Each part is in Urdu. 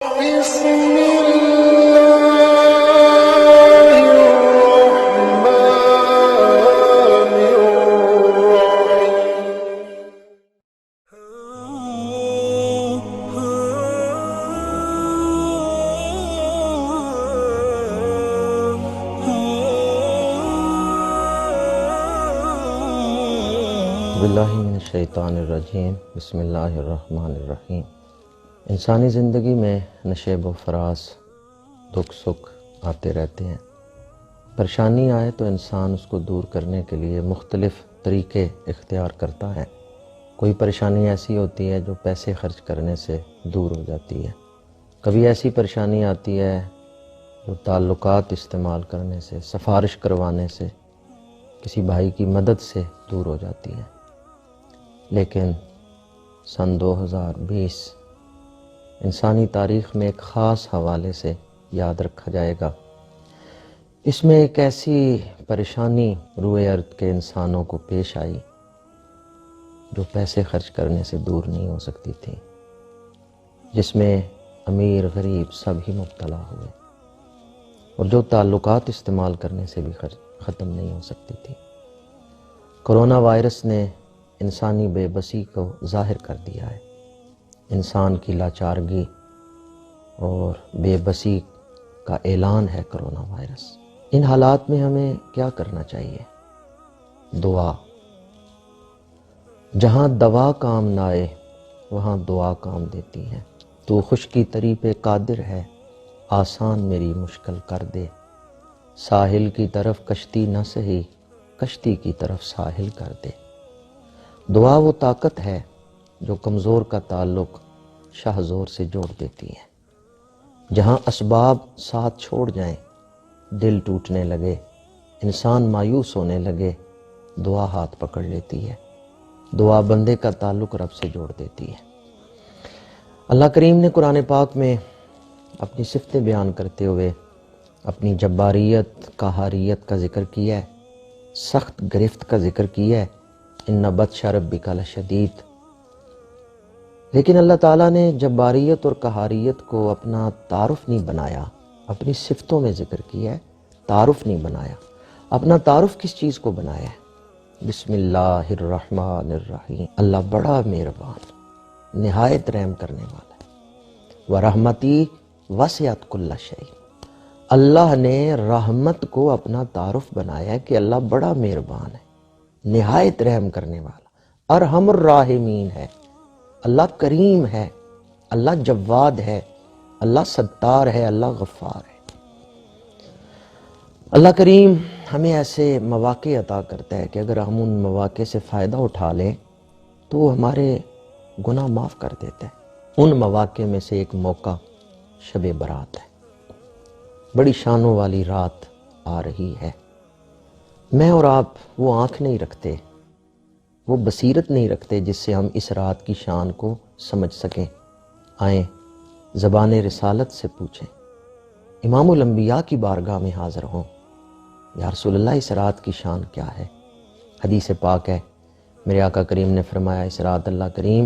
بسم الله الرحمن الرحيم. باللہ من الشیطان الرجیم. بسم اللہ الرحمن الرحیم. انسانی زندگی میں نشیب و فراز، دکھ سکھ آتے رہتے ہیں. پریشانی آئے تو انسان اس کو دور کرنے کے لیے مختلف طریقے اختیار کرتا ہے. کوئی پریشانی ایسی ہوتی ہے جو پیسے خرچ کرنے سے دور ہو جاتی ہے. کبھی ایسی پریشانی آتی ہے جو تعلقات استعمال کرنے سے، سفارش کروانے سے، کسی بھائی کی مدد سے دور ہو جاتی ہے. لیکن سن 2020 انسانی تاریخ میں ایک خاص حوالے سے یاد رکھا جائے گا. اس میں ایک ایسی پریشانی روئے ارض کے انسانوں کو پیش آئی جو پیسے خرچ کرنے سے دور نہیں ہو سکتی تھی، جس میں امیر غریب سب ہی مبتلا ہوئے، اور جو تعلقات استعمال کرنے سے بھی ختم نہیں ہو سکتی تھی. کرونا وائرس نے انسانی بے بسی کو ظاہر کر دیا ہے. انسان کی لاچارگی اور بے بسی کا اعلان ہے کرونا وائرس. ان حالات میں ہمیں کیا کرنا چاہیے؟ دعا. جہاں دوا کام نہ آئے وہاں دعا کام دیتی ہے. تو خشکی تری پہ قادر ہے، آسان میری مشکل کر دے. ساحل کی طرف کشتی نہ سہی، کشتی کی طرف ساحل کر دے. دعا وہ طاقت ہے جو کمزور کا تعلق شاہ زور سے جوڑ دیتی ہے. جہاں اسباب ساتھ چھوڑ جائیں، دل ٹوٹنے لگے، انسان مایوس ہونے لگے، دعا ہاتھ پکڑ لیتی ہے. دعا بندے کا تعلق رب سے جوڑ دیتی ہے. اللہ کریم نے قرآن پاک میں اپنی صفتیں بیان کرتے ہوئے اپنی جباریت، قہاریت کا ذکر کیا ہے، سخت گرفت کا ذکر کیا ہے. ان بطش ربک لشدید. لیکن اللہ تعالیٰ نے جباریت اور قہاریت کو اپنا تعارف نہیں بنایا، اپنی صفتوں میں ذکر کیا ہے، تعارف نہیں بنایا. اپنا تعارف کس چیز کو بنایا ہے؟ بسم اللہ الرحمن الرحیم. اللہ بڑا مہربان، نہایت رحم کرنے والا ہے. وَرَحْمَتِي وَسِعَتْ كُلَّ شَيْءٍ. اللہ نے رحمت کو اپنا تعارف بنایا ہے کہ اللہ بڑا مہربان ہے، نہایت رحم کرنے والا، ارحم الراحمین ہے. اللہ کریم ہے، اللہ جواد ہے، اللہ ستار ہے، اللہ غفار ہے. اللہ کریم ہمیں ایسے مواقع عطا کرتا ہے کہ اگر ہم ان مواقع سے فائدہ اٹھا لیں تو وہ ہمارے گناہ معاف کر دیتا ہے. ان مواقع میں سے ایک موقع شب برات ہے. بڑی شانوں والی رات آ رہی ہے. میں اور آپ وہ آنکھ نہیں رکھتے، وہ بصیرت نہیں رکھتے جس سے ہم اس رات کی شان کو سمجھ سکیں. آئیں زبان رسالت سے پوچھیں، امام الانبیاء کی بارگاہ میں حاضر ہوں، یا رسول اللہ اس رات کی شان کیا ہے؟ حدیث پاک ہے، میرے آقا کریم نے فرمایا اس رات اللہ کریم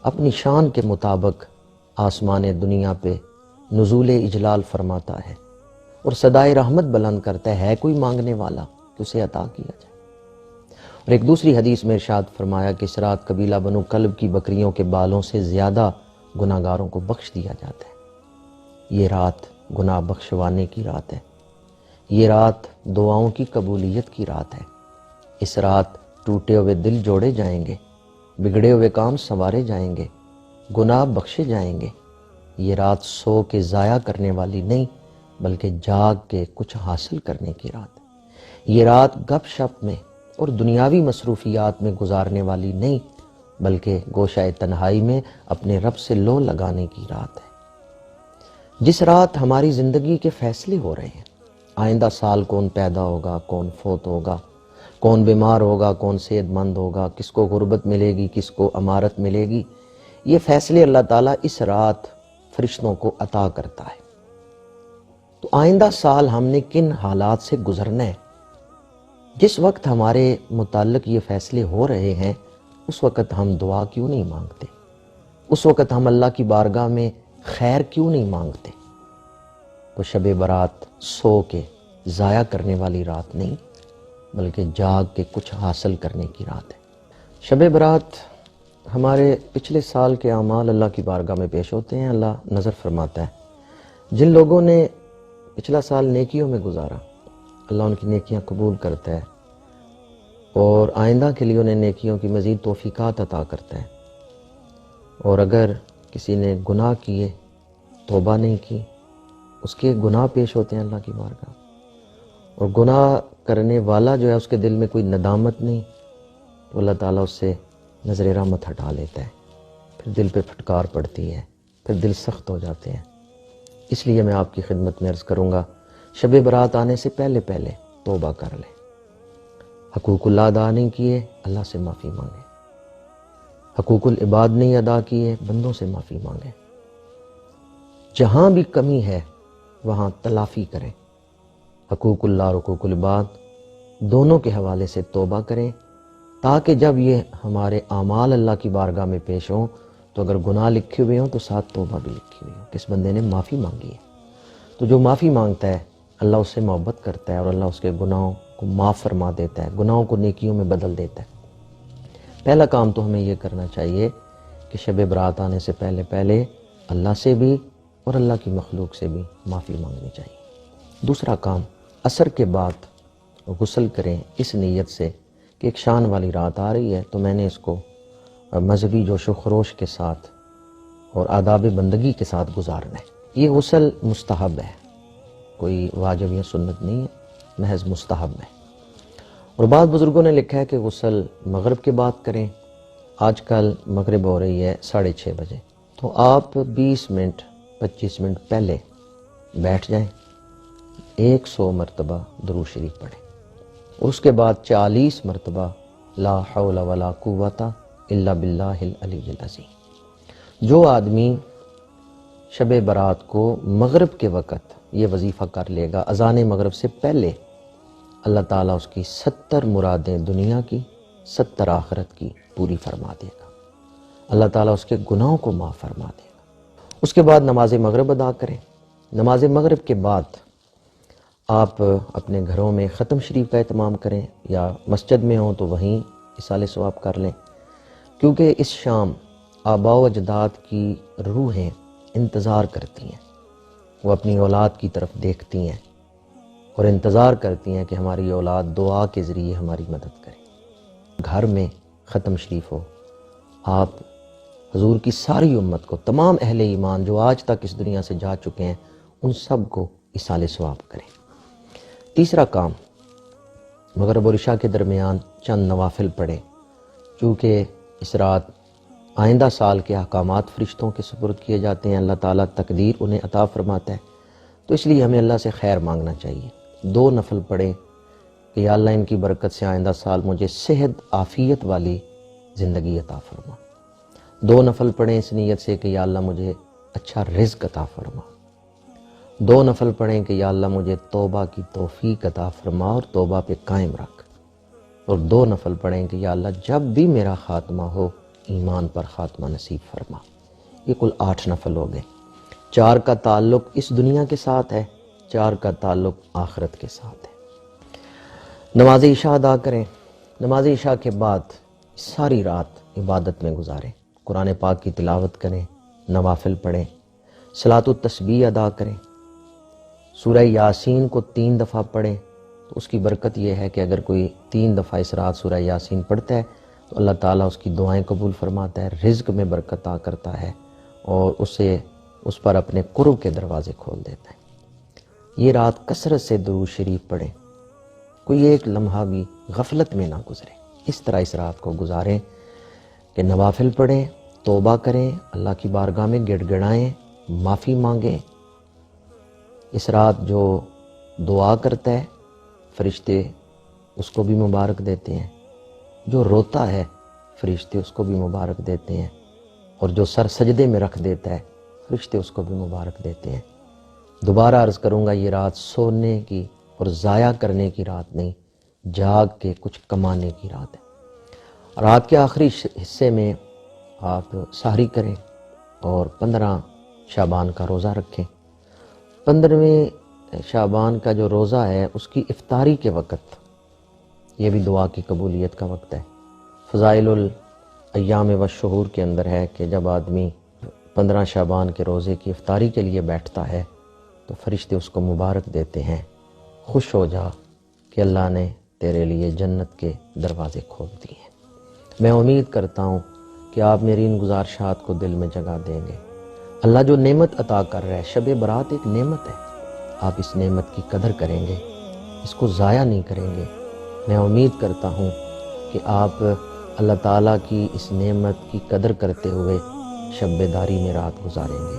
اپنی شان کے مطابق آسمان دنیا پہ نزول اجلال فرماتا ہے اور صدائے رحمت بلند کرتا ہے کوئی مانگنے والا تو اسے عطا کیا جائے. اور ایک دوسری حدیث میں ارشاد فرمایا کہ اس رات قبیلہ بنو کلب کی بکریوں کے بالوں سے زیادہ گناہگاروں کو بخش دیا جاتا ہے. یہ رات گناہ بخشوانے کی رات ہے. یہ رات دعاؤں کی قبولیت کی رات ہے. اس رات ٹوٹے ہوئے دل جوڑے جائیں گے، بگڑے ہوئے کام سنوارے جائیں گے، گناہ بخشے جائیں گے. یہ رات سو کے ضائع کرنے والی نہیں بلکہ جاگ کے کچھ حاصل کرنے کی رات ہے. یہ رات گپ شپ میں اور دنیاوی مصروفیات میں گزارنے والی نہیں بلکہ گوشہ تنہائی میں اپنے رب سے لو لگانے کی رات ہے. جس رات ہماری زندگی کے فیصلے ہو رہے ہیں، آئندہ سال کون پیدا ہوگا، کون فوت ہوگا، کون بیمار ہوگا، کون صحت مند ہوگا، کس کو غربت ملے گی، کس کو امارت ملے گی، یہ فیصلے اللہ تعالیٰ اس رات فرشتوں کو عطا کرتا ہے. تو آئندہ سال ہم نے کن حالات سے گزرنا ہے، جس وقت ہمارے متعلق یہ فیصلے ہو رہے ہیں اس وقت ہم دعا کیوں نہیں مانگتے؟ اس وقت ہم اللہ کی بارگاہ میں خیر کیوں نہیں مانگتے؟ تو شب برات سو کے ضائع کرنے والی رات نہیں، بلکہ جاگ کے کچھ حاصل کرنے کی رات ہے۔ شب برات ہمارے پچھلے سال کے اعمال اللہ کی بارگاہ میں پیش ہوتے ہیں۔ اللہ نظر فرماتا ہے جن لوگوں نے پچھلا سال نیکیوں میں گزارا، اللہ ان کی نیکیاں قبول کرتا ہے اور آئندہ کے لیے انہیں نیکیوں کی مزید توفیقات عطا کرتا ہے۔ اور اگر کسی نے گناہ کیے، توبہ نہیں کی، اس کے گناہ پیش ہوتے ہیں اللہ کی بارگاہ، اور گناہ کرنے والا جو ہے اس کے دل میں کوئی ندامت نہیں، تو اللہ تعالیٰ اس سے نظر رحمت ہٹا لیتا ہے، پھر دل پہ پھٹکار پڑتی ہے، پھر دل سخت ہو جاتے ہیں۔ اس لیے میں آپ کی خدمت میں عرض کروں گا، شب برات آنے سے پہلے پہلے توبہ کر لیں، حقوق اللہ ادا نہیں کیے، اللہ سے معافی مانگیں، حقوق العباد نہیں ادا کیے، بندوں سے معافی مانگیں، جہاں بھی کمی ہے وہاں تلافی کریں، حقوق اللہ اور حقوق العباد دونوں کے حوالے سے توبہ کریں، تاکہ جب یہ ہمارے اعمال اللہ کی بارگاہ میں پیش ہوں تو اگر گناہ لکھے ہوئے ہوں تو ساتھ توبہ بھی لکھی ہوئی ہو، کس بندے نے معافی مانگی ہے۔ تو جو معافی مانگتا ہے اللہ اس سے محبت کرتا ہے اور اللہ اس کے گناہوں کو معاف فرما دیتا ہے، گناہوں کو نیکیوں میں بدل دیتا ہے۔ پہلا کام تو ہمیں یہ کرنا چاہیے کہ شب برات آنے سے پہلے پہلے اللہ سے بھی اور اللہ کی مخلوق سے بھی معافی مانگنی چاہیے۔ دوسرا کام، عصر کے بعد غسل کریں اس نیت سے کہ ایک شان والی رات آ رہی ہے تو میں نے اس کو مذہبی جوش و خروش کے ساتھ اور آداب بندگی کے ساتھ گزارنا ہے۔ یہ غسل مستحب ہے، کوئی واجب یا سنت نہیں ہے، محض مستحب ہے۔ اور بعض بزرگوں نے لکھا ہے کہ غسل مغرب کے بعد کریں۔ آج کل مغرب ہو رہی ہے 6:30 بجے، تو آپ 20 منٹ 25 منٹ پہلے بیٹھ جائیں، 100 مرتبہ درود شریف پڑھیں، اور اس کے بعد 40 مرتبہ لا حول ولا قوت الا باللہ العلی العظیم۔ جو آدمی شب برات کو مغرب کے وقت یہ وظیفہ کر لے گا، اذان مغرب سے پہلے، اللہ تعالیٰ اس کی 70 مرادیں دنیا کی 70 آخرت کی پوری فرما دے گا، اللہ تعالیٰ اس کے گناہوں کو معاف فرما دے گا۔ اس کے بعد نماز مغرب ادا کریں۔ نماز مغرب کے بعد آپ اپنے گھروں میں ختم شریف کا اہتمام کریں، یا مسجد میں ہوں تو وہیں اصالہ ثواب کر لیں، کیونکہ اس شام آباء و اجداد کی روحیں انتظار کرتی ہیں، وہ اپنی اولاد کی طرف دیکھتی ہیں اور انتظار کرتی ہیں کہ ہماری اولاد دعا کے ذریعے ہماری مدد کرے۔ گھر میں ختم شریف ہو، آپ حضور کی ساری امت کو، تمام اہل ایمان جو آج تک اس دنیا سے جا چکے ہیں، ان سب کو اصالہ ثواب کریں۔ تیسرا کام، مغرب اور عشاء کے درمیان چند نوافل پڑھیں، چونکہ اس رات آئندہ سال کے احکامات فرشتوں کے سپرد کیے جاتے ہیں، اللہ تعالیٰ تقدیر انہیں عطا فرماتا ہے، تو اس لیے ہمیں اللہ سے خیر مانگنا چاہیے۔ 2 نفل پڑھیں کہ یا اللہ ان کی برکت سے آئندہ سال مجھے صحت عافیت والی زندگی عطا فرما۔ 2 نفل پڑھیں اس نیت سے کہ یا اللہ مجھے اچھا رزق عطا فرما۔ 2 نفل پڑھیں کہ یا اللہ مجھے توبہ کی توفیق عطا فرما اور توبہ پہ قائم رکھ۔ اور 2 نفل پڑھیں کہ یا اللہ جب بھی میرا خاتمہ ہو ایمان پر خاتمہ نصیب فرما۔ یہ کل 8 نفل ہو گئے۔ 4 کا تعلق اس دنیا کے ساتھ ہے، 4 کا تعلق آخرت کے ساتھ ہے۔ نماز عشاء ادا کریں۔ نماز عشاء کے بعد ساری رات عبادت میں گزاریں، قرآن پاک کی تلاوت کریں، نوافل پڑھیں، صلاۃ التسبیح ادا کریں، سورہ یاسین کو 3 دفعہ پڑھیں۔ تو اس کی برکت یہ ہے کہ اگر کوئی 3 دفعہ اس رات سورہ یاسین پڑھتا ہے تو اللہ تعالیٰ اس کی دعائیں قبول فرماتا ہے، رزق میں برکت عطا کرتا ہے اور اس پر اپنے قرب کے دروازے کھول دیتا ہے۔ یہ رات کثرت سے درود شریف پڑھیں، کوئی ایک لمحہ بھی غفلت میں نہ گزرے۔ اس طرح اس رات کو گزاریں کہ نوافل پڑھیں، توبہ کریں، اللہ کی بارگاہ میں گڑ گڑائیں، معافی مانگیں۔ اس رات جو دعا کرتا ہے فرشتے اس کو بھی مبارک دیتے ہیں، جو روتا ہے فرشتے اس کو بھی مبارک دیتے ہیں، اور جو سر سجدے میں رکھ دیتا ہے فرشتے اس کو بھی مبارک دیتے ہیں۔ دوبارہ عرض کروں گا، یہ رات سونے کی اور ضائع کرنے کی رات نہیں، جاگ کے کچھ کمانے کی رات ہے۔ رات کے آخری حصے میں آپ سحری کریں اور 15 شعبان کا روزہ رکھیں۔ 15ویں شعبان کا جو روزہ ہے اس کی افطاری کے وقت یہ بھی دعا کی قبولیت کا وقت ہے۔ فضائل الایام والشہور کے اندر ہے کہ جب آدمی 15 شعبان کے روزے کی افطاری کے لیے بیٹھتا ہے تو فرشتے اس کو مبارک دیتے ہیں، خوش ہو جا کہ اللہ نے تیرے لیے جنت کے دروازے کھول دیے ہیں۔ میں امید کرتا ہوں کہ آپ میری ان گزارشات کو دل میں جگہ دیں گے۔ اللہ جو نعمت عطا کر رہا ہے، شب برات ایک نعمت ہے، آپ اس نعمت کی قدر کریں گے، اس کو ضائع نہیں کریں گے۔ میں امید کرتا ہوں کہ آپ اللہ تعالیٰ کی اس نعمت کی قدر کرتے ہوئے شب بیداری میں رات گزاریں گے۔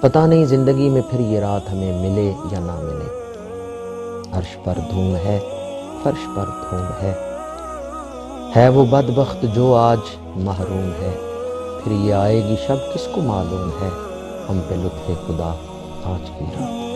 پتہ نہیں زندگی میں پھر یہ رات ہمیں ملے یا نہ ملے۔ عرش پر دھوم ہے، فرش پر دھوم ہے وہ بدبخت جو آج محروم ہے، پھر یہ آئے گی شب کس کو معلوم ہے، ہم پہ لطف خدا آج کی رات۔